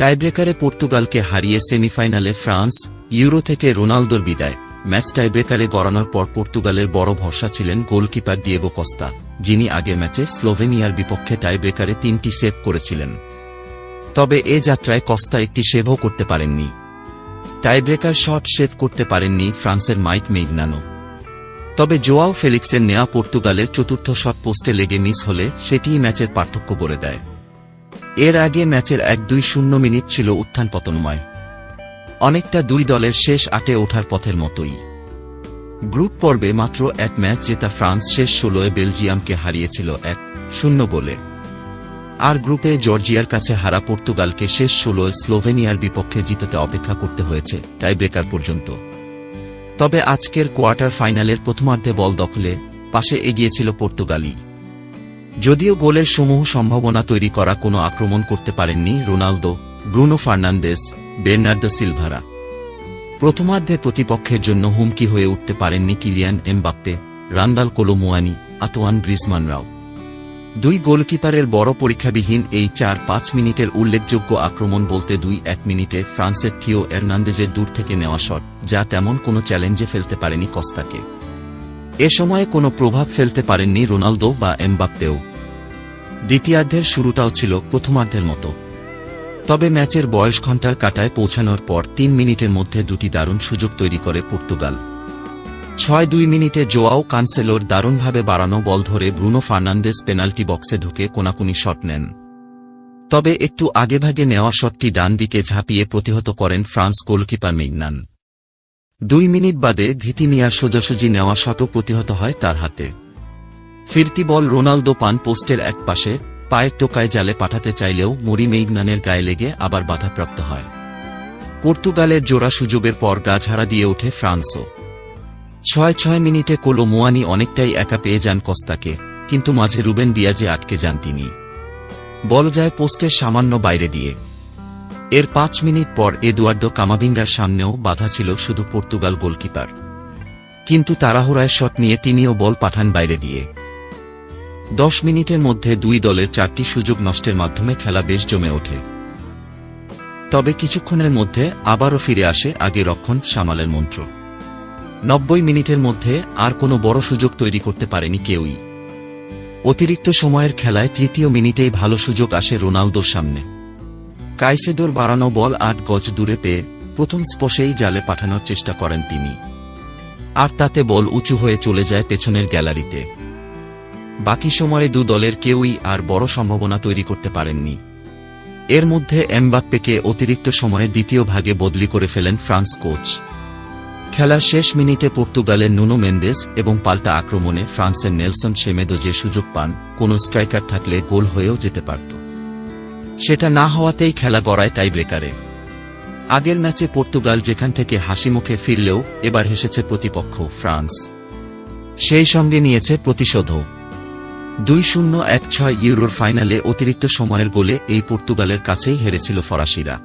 টাইব্রেকারে পর্তুগালকে হারিয়ে সেমিফাইনালে ফ্রান্স। ইউরো থেকে রোনালদোর বিদায়। ম্যাচ টাইব্রেকারে গড়ানোর পর পর্তুগালের বড় ভরসা ছিলেন গোলকিপার ডিয়েগো কস্তা, যিনি আগের ম্যাচে স্লোভেনিয়ার বিপক্ষে টাইব্রেকারে 3টি সেভ করেছিলেন। তবে এ যাত্রায় কস্তা একটি সেভও করতে পারেননি। টাইব্রেকার শট সেভ করতে পারেননি ফ্রান্সের মাইক মেইগনানো। তবে জোয়াও ফেলিক্সের নেয়া পর্তুগালের চতুর্থ শট পোস্টে লেগে মিস হলে সেটিই ম্যাচের পার্থক্য করে দেয়। এর আগে ম্যাচের 1-2-0 মিনিট ছিল উত্থান পতনময়, অনেকটা দুই দলের শেষ 8-এ ওঠার পথের মতোই। গ্রুপ পর্বে মাত্র এক ম্যাচ জেতা ফ্রান্স শেষ 16-এ বেলজিয়ামকে হারিয়েছিল 1-0 গোলে। আর গ্রুপে জর্জিয়ার কাছে হারা পর্তুগালকে শেষ 16-এ স্লোভেনিয়ার বিপক্ষে জিততে অপেক্ষা করতে হয়েছে টাইব্রেকার পর্যন্ত। তবে আজকের কোয়ার্টার ফাইনালের প্রথমার্ধে বল দখলে পাশে এগিয়েছিল পর্তুগালই, যদিও গোলের সমূহ সম্ভাবনা তৈরি করা কোনো আক্রমণ করতে পারেননি রোনালদো, ব্রুনো ফার্নান্দেজ, বের্নার্দো সিলভারা। প্রথমার্ধে প্রতিপক্ষের জন্য হুমকি হয়ে উঠতে পারেননি কিলিয়ান এমবাপ্পে, রান্দাল কোলো মুয়ানি, আতোয়ান গ্রিজমানরাও। দুই গোলকিপারের বড় পরীক্ষাবিহীন এই 4-5 মিনিটের উল্লেখযোগ্য আক্রমণ বলতে 2-1 মিনিটে ফ্রান্সের থিও এর্নান্দেজের দূর থেকে নেওয়া শট, যা তেমন কোনো চ্যালেঞ্জে ফেলতে পারেনি কস্তাকে। এ সময়ে কোনো প্রভাব ফেলতে পারেননি রোনালদো বা এমবাপ্পেও। দ্বিতীয়ার্ধের শুরুটাও ছিল প্রথমার্ধের মতো। তবে ম্যাচের বয়স ঘণ্টার কাঁটায় পৌঁছানোর পর 3 মিনিটের মধ্যে দুটি দারুণ সুযোগ তৈরি করে পর্তুগাল। 6-2 মিনিটে জোয়াও কানসেলোর দারুণভাবে বাড়ানো বল ধরে ব্রুনো ফার্নান্দেজ পেনাল্টি বক্সে ঢুকে কোনাকুনি শট নেন। তবে একটু আগেভাগে নেওয়া শটটি ডান দিকে ঝাঁপিয়ে প্রতিহত করেন ফ্রান্স গোলকিপার মেইগনান। 2 মিনিট বাদে ভিতিনিয়ার সোজাসুজি নেওয়া শটও প্রতিহত হয় তার হাতে। ফিরতি বল রোনালদো পান পোস্টের এক পাশে, পায়ের টোকায় জালে পাঠাতে চাইলেও মরি মেইগনানের গায়ে লেগে আবার বাধাপ্রাপ্ত হয়। পর্তুগালের জোড়া সুযোগের পর গা ঝাড়া দিয়ে ওঠে ফ্রান্সও। 6 মিনিটে কোলো মুয়ানি অনেকটাই একা পেয়ে যান কস্তাকে, কিন্তু মাঝে রুবেন দিয়াজে আটকে যান তিনি। বল যায় পোস্টের সামান্য বাইরে দিয়ে। এর 5 মিনিট পর এদুয়ার্দো কামাভিঙ্গার সামনেও বাধা ছিল শুধু পর্তুগাল গোলকিপার, কিন্তু তাড়াহুড়ায় শট নিয়ে তিনিও বল পাঠান বাইরে দিয়ে। 10 মিনিটের মধ্যে দুই দলের 4টি সুযোগ নষ্টের মাধ্যমে খেলা বেশ জমে ওঠে। তবে কিছুক্ষণের মধ্যে আবারও ফিরে আসে আগে রক্ষণ সামালের মন্ত্র। 90 মিনিটের মধ্যে আর কোনো বড় সুযোগ তৈরি করতে পারেনি কেউই। অতিরিক্ত সময়ের খেলায় 3য় মিনিটেই ভালো সুযোগ আসে রোনালদোর সামনে। কাইসেদোর বাড়ানো বল 8 গজ দূরে পেয়ে প্রথম স্পর্শেই জালে পাঠানোর চেষ্টা করেন তিনি, আর তাতে বল উঁচু হয়ে চলে যায় পেছনের গ্যালারিতে। বাকি সময়ে দু দলের কেউই আর বড় সম্ভাবনা তৈরি করতে পারেননি। এর মধ্যে এমবাপ্পেকে অতিরিক্ত সময়ে দ্বিতীয় ভাগে বদলি করে ফেলেন ফ্রান্স কোচ। খেলার শেষ মিনিটে পর্তুগালের নুনো মেন্দেস এবং পাল্টা আক্রমণে ফ্রান্সের নেলসন সেমেদো যে সুযোগ পান, কোনো স্ট্রাইকার থাকলে গোল হয়েও যেতে পারত। সেটা না হওয়াতেই খেলা গড়ায় টাইব্রেকারে। আগের ম্যাচে পর্তুগাল যেখান থেকে হাসিমুখে ফিরলেও এবার হেসেছে প্রতিপক্ষ ফ্রান্স, সেই সঙ্গে নিয়েছে প্রতিশোধও। 2-0-1-6 ইউরোর ফাইনালে অতিরিক্ত সময়ের গোলে এই পর্তুগালের কাছেই হেরেছিল ফরাসিরা।